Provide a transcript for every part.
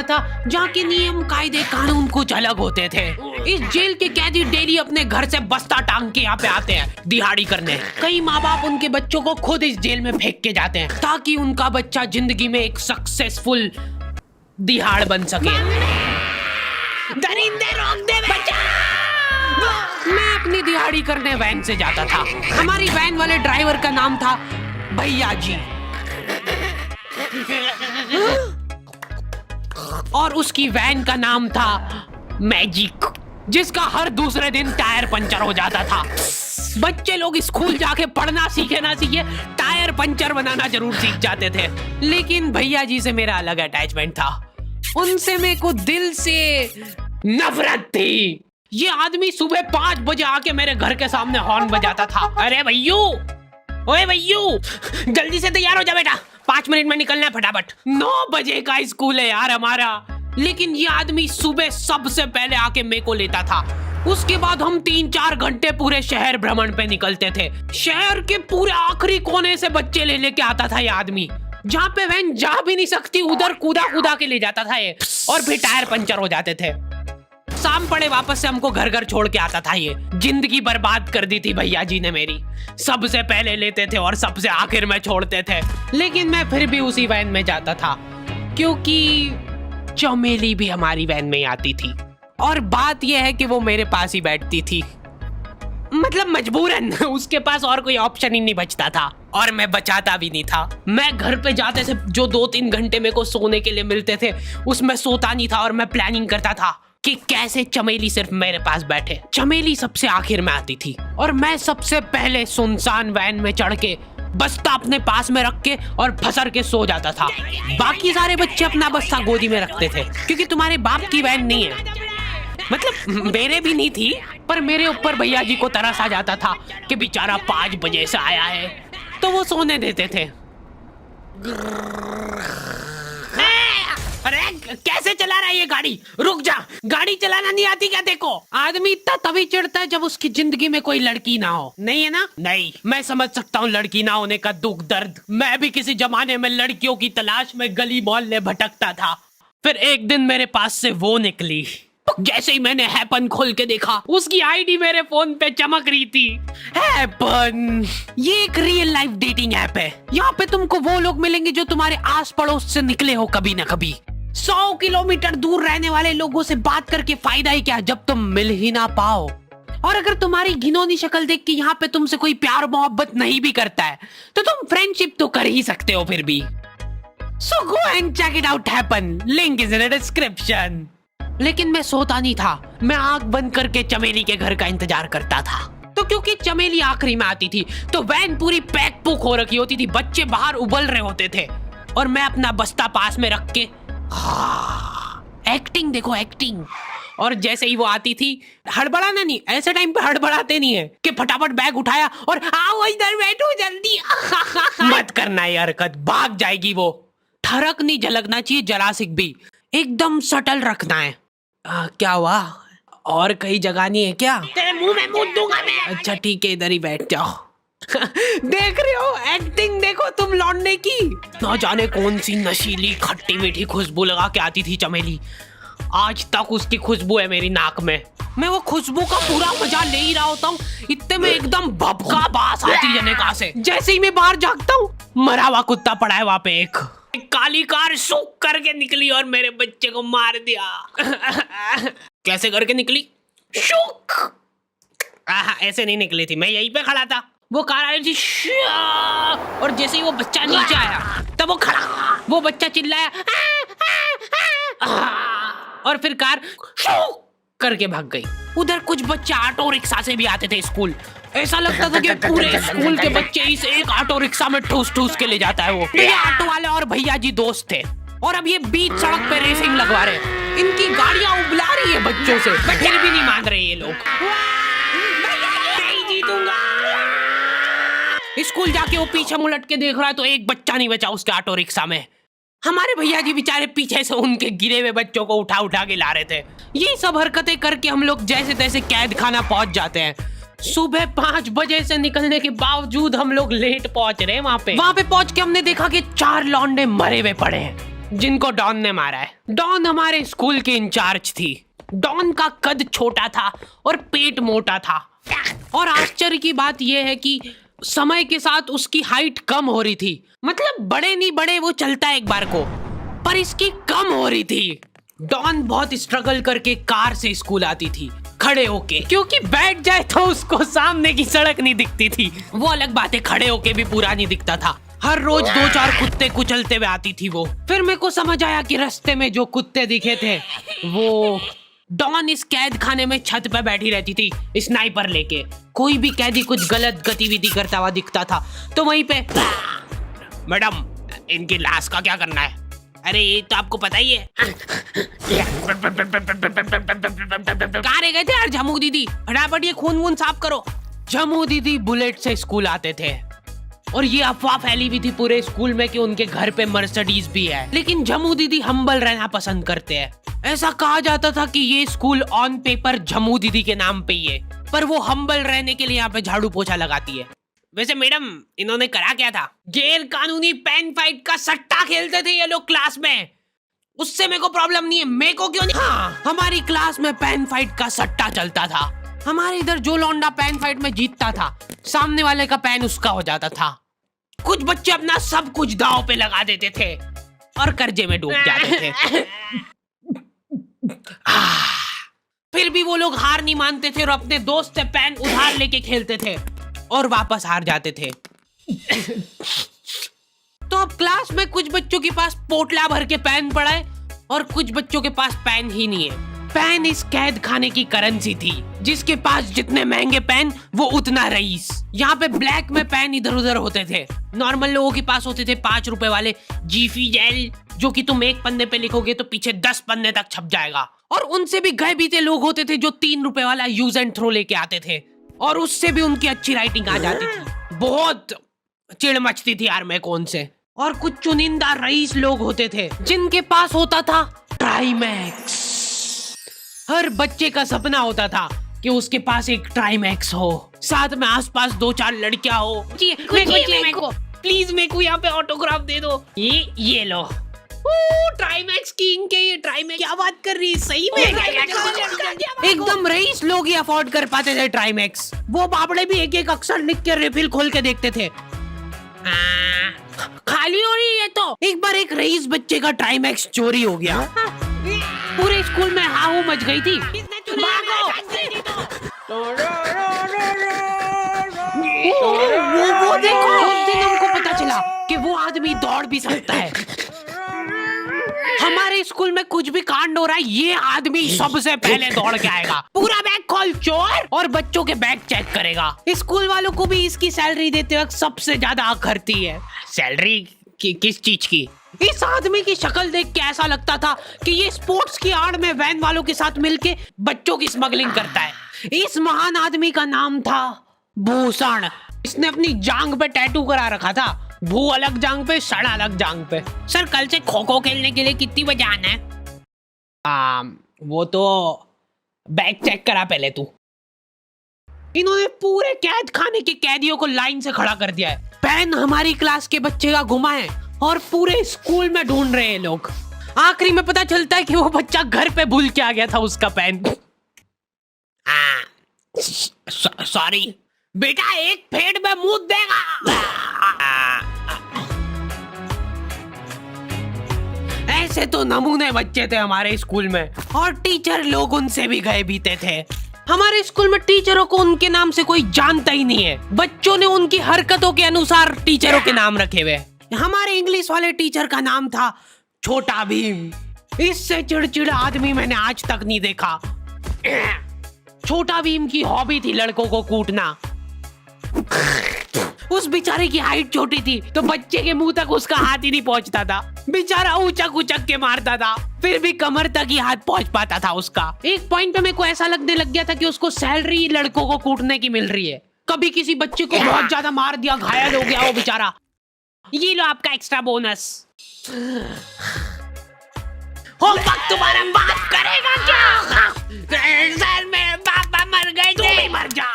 बना था जहाँ के नियम कायदे कानून कुछ अलग होते थे। इस जेल के कैदी डेली अपने घर से बस्ता टांग के यहाँ पे आते हैं दिहाड़ी करने। कई माँ बाप उनके बच्चों को खुद इस जेल में फेंक के जाते हैं ताकि उनका बच्चा जिंदगी में एक सक्सेसफुल दिहाड़ बन सके। दरिंदे रोक दे बच्चा। मैं अपनी दिहाड़ी करने वैन से जाता था। हमारी वैन वाले ड्राइवर का नाम था भैया जी और उसकी वैन का नाम था मैजिक, जिसका हर दूसरे दिन टायर पंचर हो जाता था। बच्चे लोग स्कूल जाके पढ़ना सीखे ना सीखे टायर पंचर बनाना जरूर सीख जाते थे। लेकिन भैया जी से मेरा अलग अटैचमेंट था। उनसे मेरे को दिल से नफरत थी। ये आदमी सुबह 5 बजे आके मेरे घर के सामने हॉर्न बजाता था। अरे भैयू, ओए भैयू, जल्दी से तैयार हो जा बेटा, 5 मिनट में निकलना है फटाफट। 9 बजे का स्कूल है यार हमारा। लेकिन ये आदमी सुबह सबसे पहले आके मेरे को लेता था। उसके बाद हम 3-4 घंटे पूरे शहर भ्रमण पे निकलते थे। शहर के पूरे आखिरी कोने से बच्चे ले लेके आता था ये आदमी। जहाँ पे वैन जा भी नहीं सकती उधर कूदा कूदा के ले जाता था ये, और फिर टायर पंचर हो जाते थे। शाम पड़े वापस से हमको घर घर छोड़ के आता था ये। जिंदगी बर्बाद कर दी थी भैया जी ने मेरी। सबसे पहले लेते थे और सबसे आखिर में छोड़ते थे। लेकिन मैं फिर भी उसी वैन में जाता था क्योंकि चमेली भी हमारी वैन में ही आती थी। और बात यह है कि वो मेरे पास ही बैठती थी, मतलब मजबूरन। उसके पास और कोई ऑप्शन ही नहीं बचता था और मैं बचाता भी नहीं था। मैं घर पे जाते से जो 2-3 घंटे मेरे को सोने के लिए मिलते थे उसमें सोता नहीं था और मैं प्लानिंग करता था कि कैसे चमेली सिर्फ मेरे पास बैठे। चमेली सबसे आखिर में आती थी और मैं सबसे पहले सुनसान वैन में चढ़ के बस्ता अपने पास में रख के और फसर के सो जाता था। बाकी सारे बच्चे अपना बस्ता गोदी में रखते थे क्योंकि तुम्हारे बाप की वैन नहीं है, मतलब मेरे भी नहीं थी। पर मेरे ऊपर भैया जी को तरस आ जाता था कि बेचारा 5 बजे से आया है, तो वो सोने देते थे। अरे कैसे चला रहा है ये गाड़ी? रुक जा, गाड़ी चलाना नहीं आती क्या? देखो, आदमी इतना तभी चिढ़ता है जब उसकी जिंदगी में कोई लड़की ना हो। नहीं है ना? नहीं, मैं समझ सकता हूँ लड़की ना होने का दुख दर्द। मैं भी किसी जमाने में लड़कियों की तलाश में गली मोहल्ले भटकता था। फिर एक दिन मेरे पास से वो निकली। जैसे ही मैंने हैपन खोल के देखा उसकी आईडी मेरे फोन पे चमक रही थी। हैपन ये एक रियल लाइफ डेटिंग ऐप है। यहाँ पे तुमको वो लोग मिलेंगे जो तुम्हारे आस पड़ोस से निकले हो कभी ना कभी। 100 किलोमीटर दूर रहने वाले लोगों से बात करके फायदा ही क्या जब तुम मिल ही ना पाओ। और अगर तुम्हारी घिनौनी शक्ल देख के यहाँ पे तुमसे कोई प्यार मोहब्बत नहीं भी करता है तो तुम फ्रेंडशिप तो कर ही सकते हो फिर भी। So go and check it out happen. Link is in the description. लेकिन मैं सोता नहीं था। मैं आंख बंद करके चमेली के घर का इंतजार करता था। तो क्योंकि चमेली आखिरी में आती थी तो वैन पूरी पैक पुक हो रखी होती थी। बच्चे बाहर उबल रहे होते थे और मैं अपना बस्ता पास में रख के एक्टिंग देखो एक्टिंग। और जैसे ही वो आती थी, हड़बड़ाना नहीं, ऐसे टाइम पे हड़बड़ाते नहीं है कि फटाफट बैग उठाया और आओ इधर बैठो जल्दी। मत करना ये हरकत, भाग जाएगी वो। ठरक नहीं झलकना चाहिए जरा सिक भी, एकदम सटल रखना है। क्या हुआ? और कहीं जगह नहीं है क्या? तेरे मुंह में मूत दूंगा मैं। अच्छा ठीक है, इधर ही बैठ जाओ। देख रहे हो एक्टिंग देखो तुम लौंडे की। ना जाने कौन सी नशीली खट्टी मीठी खुशबू लगा के आती थी चमेली। आज तक उसकी खुशबू है मेरी नाक में। मैं वो खुशबू का पूरा मजा ले ही रहा होता हूँ, इतने में एकदम भभका बास आती है निकाह से। जैसे ही मैं बाहर झांकता हूँ, मरा हुआ कुत्ता पड़ा है वहाँ पे। एक काली कार सूख करके निकली और मेरे बच्चे को मार दिया। कैसे करके निकली? शूक। ऐसे नहीं निकली थी, मैं यहीं पे खड़ा था, वो कार आई थी और जैसे ही वो बच्चा नीचे आया तब वो खड़ा, वो बच्चा चिल्लाया और फिर कार शूक करके भाग गई। उधर कुछ बच्चे ऑटो रिक्शा से भी आते थे स्कूल। ऐसा लगता था कि पूरे स्कूल के बच्चे इस एक ऑटो रिक्शा में ठूस ठूस के ले जाता है वो। ये ऑटो वाले और भैया जी दोस्त थे और अब ये बीच सड़क पे रेसिंग लगवा रहे हैं। इनकी गाड़ियां उबला रही है बच्चों से, पर फिर भी नहीं मान रहे ये लोग। नहीं जीतूंगा। स्कूल जाके वो पीछे मुलट के देख रहा है तो एक बच्चा नहीं बचा उसके ऑटो रिक्शा में। हमारे भैया जी बेचारे पीछे से उनके गिरे हुए बच्चों को उठा उठा के ला रहे थे। ये सब हरकतें करके हम लोग जैसे तैसे कैद खाना पहुंच जाते हैं। सुबह 5 बजे से निकलने के बावजूद हम लोग लेट पहुंच रहे हैं। वहाँ पे पहुंच के हमने देखा कि 4 लौंडे मरे हुए पड़े हैं। जिनको डॉन ने मारा है। डॉन हमारे स्कूल की इंचार्ज थी। डॉन का कद छोटा था और पेट मोटा था, और आश्चर्य की बात यह है कि समय के साथ उसकी हाइट कम हो रही थी। मतलब बड़े नहीं बड़े वो चलता एक बार को, पर इसकी कम हो रही थी। डॉन बहुत स्ट्रगल करके कार से स्कूल आती थी खड़े होके, क्योंकि बैठ जाए तो उसको सामने की सड़क नहीं दिखती थी। वो अलग बात है, खड़े होके भी पूरा नहीं दिखता था। हर रोज 2-4 कुत्ते कुचलते हुए आती थी वो। फिर मेरे को समझ आया कि रास्ते में जो कुत्ते दिखे थे वो डॉन इस कैद खाने में छत पे बैठी रहती थी स्नाइपर लेके। कोई भी कैदी कुछ गलत गतिविधि करता हुआ दिखता था तो वहीं पे, मैडम इनकी लाश का क्या करना है? अरे ये तो आपको पता ही है। कहाँ रह गए थे यार झमू दीदी, फटाफट ये खून वून साफ करो। झमू दीदी बुलेट से स्कूल आते थे और ये अफवाह फैली हुई थी पूरे स्कूल में कि उनके घर पे मर्सिडीज भी है, लेकिन झमू दीदी हम्बल रहना पसंद करते हैं। ऐसा कहा जाता था कि ये स्कूल ऑन पेपर झमू दीदी के नाम पे ही है, पर वो हम्बल रहने के लिए यहाँ पे झाड़ू पोछा लगाती है। वैसे मैडम इन्होंने करा क्या था? गैर कानूनी पेन फाइट का सट्टा खेलते थे ये लोग क्लास में। उससे मेरे को प्रॉब्लम नहीं है, मेरे को क्यों नहीं? हाँ, हमारी क्लास में पेन फाइट का सट्टा चलता था। हमारे इधर जो लौंडा पेन फाइट में जीतता था, सामने वाले का पेन उसका हो जाता था। कुछ बच्चे अपना सब कुछ दांव पे लगा देते थे और कर्जे में डूब जाते थे। फिर भी वो लोग हार नहीं मानते थे और अपने दोस्त से पेन उधार लेके खेलते थे और वापस हार जाते थे। तो अब क्लास में कुछ बच्चों के पास पोटला भर के पेन पड़ा है और कुछ बच्चों के पास पेन ही नहीं है। पेन इस कैद खाने की करेंसी थी, जिसके पास जितने महंगे पेन वो उतना रईस। यहाँ पे ब्लैक में पेन इधर उधर होते थे। नॉर्मल लोगों के पास होते थे 5 रुपए वाले जीफी जेल, जो कि तुम एक पन्ने पे लिखोगे तो पीछे 10 पन्ने तक छप जाएगा। और उनसे भी गए बीते लोग होते थे जो 3 रुपए वाला यूज एंड थ्रो लेके आते थे और उससे भी उनकी अच्छी राइटिंग आ जाती थी। बहुत चिढ़ मचती थी यार मैं कौन से। और कुछ चुनिंदा रईस लोग होते थे जिनके पास होता था ट्राईमैक्स। हर बच्चे का सपना होता था कि उसके पास एक ट्राईमैक्स हो, साथ में आसपास 2-4 लड़कियां हो। मेरे को प्लीज मेरे को यहाँ पे ऑटोग्राफ दे दो। ये लो ट्राईमैक्स किंग के, ये ट्राईमैक्स क्या बात कर रही है? सही में एकदम रईस लोग ही अफोर्ड कर पाते थे ट्राईमैक्स। वो बाबड़े भी एक एक अक्षर लिख के रिफिल खोल के देखते थे। खाली हो रही है तो एक बार एक रईस बच्चे का ट्राईमैक्स चोरी हो गया। पूरे स्कूल में हाहू मच गई थी। वो देखो, उस दिन हमको पता चला कि वो आदमी दौड़ भी सकता है। हमारे स्कूल में कुछ भी कांड हो रहा है, ये आदमी सबसे पहले दौड़ के आएगा, पूरा बैग खोल चोर, और बच्चों के बैग चेक करेगा। स्कूल वालों को भी इसकी सैलरी देते वक्त सबसे ज्यादा आखरती है। सैलरी किस चीज की? इस आदमी की शक्ल देख के ऐसा लगता था कि ये स्पोर्ट्स की आड़ में वैन वालों के साथ मिलके बच्चों की स्मगलिंग करता है। इस महान आदमी का नाम था भूषण। इसने अपनी जांग पे टैटू करा रखा था, भू अलग जांग पे, सड़ अलग जांग पे। सर कल से खो खो खेलने के लिए कितनी बजे आना है? वो तो बैग चेक करा पहले तू। इन्होंने पूरे कैद खाने के कैदियों को लाइन से खड़ा कर दिया है। पेन हमारी क्लास के बच्चे का गुमा है और पूरे स्कूल में ढूंढ रहे हैं लोग। आखिरी में पता चलता है कि वो बच्चा घर पे भूल के आ गया था उसका पेन। सॉरी बेटा, एक फेड में मुंह देगा। ऐसे तो नमूने बच्चे थे हमारे स्कूल में, और टीचर लोग उनसे भी गए बीते थे। हमारे स्कूल में टीचरों को उनके नाम से कोई जानता ही नहीं है। बच्चों ने उनकी हरकतों के अनुसार टीचरों के नाम रखे हुए। हमारे इंग्लिश वाले टीचर का नाम था छोटा भीम। इससे चिड़चिड़ा आदमी मैंने आज तक नहीं देखा। छोटा भीम की हॉबी थी लड़कों को कूटना। उस बेचारे की हाइट छोटी थी तो बच्चे के मुंह तक उसका हाथ ही नहीं पहुंचता था। बेचारा उचक उचक के मारता था, फिर भी कमर तक ही हाथ पहुंच पाता था उसका। एक पॉइंट पे मेरे को ऐसा लगने लग गया था कि उसको सैलरी लड़कों को कूटने की मिल रही है। कभी किसी बच्चे को बहुत ज्यादा मार दिया, घायल हो गया वो बेचारा, ये लो आपका एक्स्ट्रा बोनस। होमवर्क तुम्हारा बाप करेगा क्या? सर मेरे पापा मर गए थे। तू भी मर जा।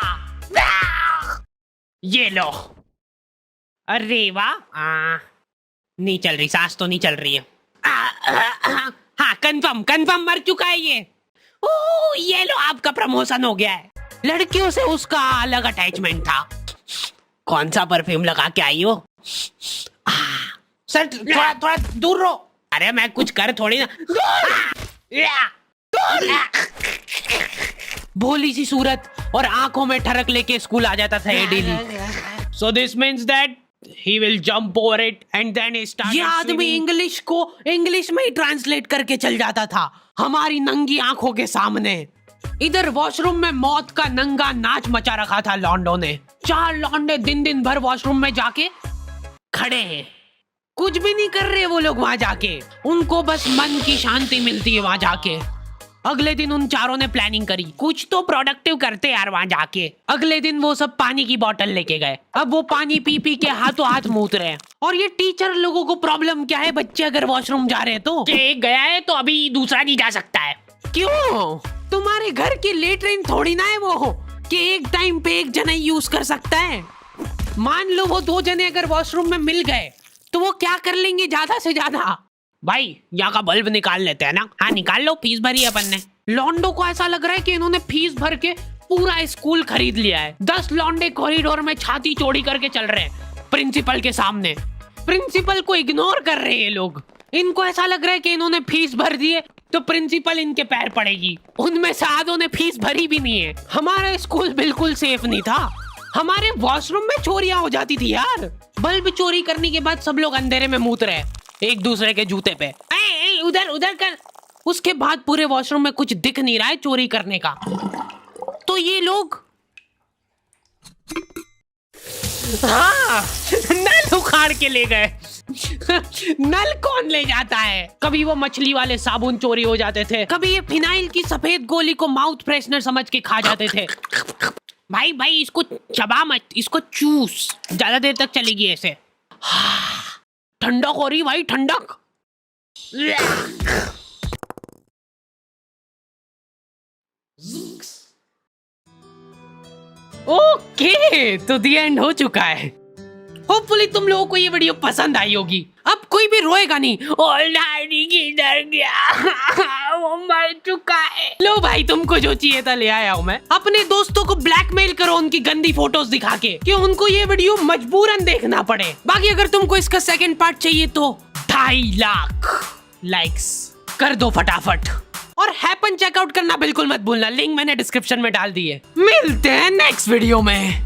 ये लो। अरे वाह, नहीं चल रही, सांस तो नहीं चल रही है। हाँ कंफर्म मर चुका है ये। ओह ये लो आपका प्रमोशन हो गया है। लड़कियों से उसका अलग अटैचमेंट था। कौन सा परफ्यूम लगा के आई हो? सर थोड़ा दूर रहो। अरे मैं कुछ कर थोड़ी ना। भोली सी सूरत और आंखों में ठरक लेके स्कूल आ जाता था ये daily. So this means that he will jump over it and then he started. ये आदमी इंग्लिश को इंग्लिश में ही ट्रांसलेट करके चल जाता था हमारी नंगी आंखों के सामने। इधर वॉशरूम में मौत का नंगा नाच मचा रखा था लॉन्डो ने। 4 लॉन्डे दिन भर वॉशरूम में जाके खड़े हैं, कुछ भी नहीं कर रहे वो लोग वहां जाके। उनको बस मन की शांति मिलती है वहां जाके। अगले दिन उन चारों ने प्लानिंग करी, कुछ तो प्रोडक्टिव करते यार वहां जाके। अगले दिन वो सब पानी की बोतल लेके गए। अब वो पानी पी पी के हाथों हाथ मूत रहे हैं। और ये टीचर लोगों को प्रॉब्लम क्या है, बच्चे अगर वॉशरूम जा रहे हैं तो एक गया है तो अभी दूसरा नहीं जा सकता है। क्यों? तुम्हारे घर की लेटरिन थोड़ी ना है वो कि एक टाइम पे एक जना यूज कर सकता है। मान लो वो 2 जने अगर वॉशरूम में मिल गए तो वो क्या कर लेंगे ज्यादा से ज्यादा? भाई यहाँ का बल्ब निकाल लेते हैं ना। हाँ निकाल लो, फीस भरी है अपन ने। लॉन्डो को ऐसा लग रहा है कि इन्होंने फीस भर के पूरा स्कूल खरीद लिया है। 10 लॉन्डे कॉरिडोर में छाती चौड़ी करके चल रहे हैं प्रिंसिपल के सामने। प्रिंसिपल को इग्नोर कर रहे हैं ये लोग। इनको ऐसा लग रहा है कि इन्होंने फीस भर दी है तो प्रिंसिपल इनके पैर पड़ेगी। उनमें से आधों ने फीस भरी भी नहीं है। हमारा स्कूल बिल्कुल सेफ नहीं था। हमारे वॉशरूम में चोरियां हो जाती थी यार। बल्ब चोरी करने के बाद सब लोग अंधेरे में मूत रहे एक दूसरे के जूते पे। उधर कर। उसके बाद पूरे वॉशरूम में कुछ दिख नहीं रहा है चोरी करने का। तो ये लोग हाँ नल उखाड़ के ले गए। नल कौन ले जाता है? कभी वो मछली वाले साबुन चोरी हो जाते थे, कभी ये फिनाइल की सफेद गोली को माउथ फ्रेशनर समझ के खा जाते थे। भाई इसको चबा मत, इसको चूस, ज्यादा देर तक चलेगी ऐसे। ठंडक हो रही भाई, ठंडक। ओके तो दी एंड हो चुका है। होपफुली तुम लोगों को ये वीडियो पसंद आई होगी। अब कोई भी रोएगा नहीं। किधर गया? वो मर चुका है। लो भाई तुमको जो चाहिए था ले आया हूँ मैं। अपने दोस्तों को ब्लैकमेल करो उनकी गंदी फोटोज दिखा के कि उनको ये वीडियो मजबूरन देखना पड़े। बाकी अगर तुमको इसका सेकंड पार्ट चाहिए तो 2.5 लाख लाइक्स कर दो फटाफट। और हैपन चेकआउट करना बिल्कुल मत भूलना, लिंक मैंने डिस्क्रिप्शन में डाल दी है। मिलते हैं नेक्स्ट वीडियो में।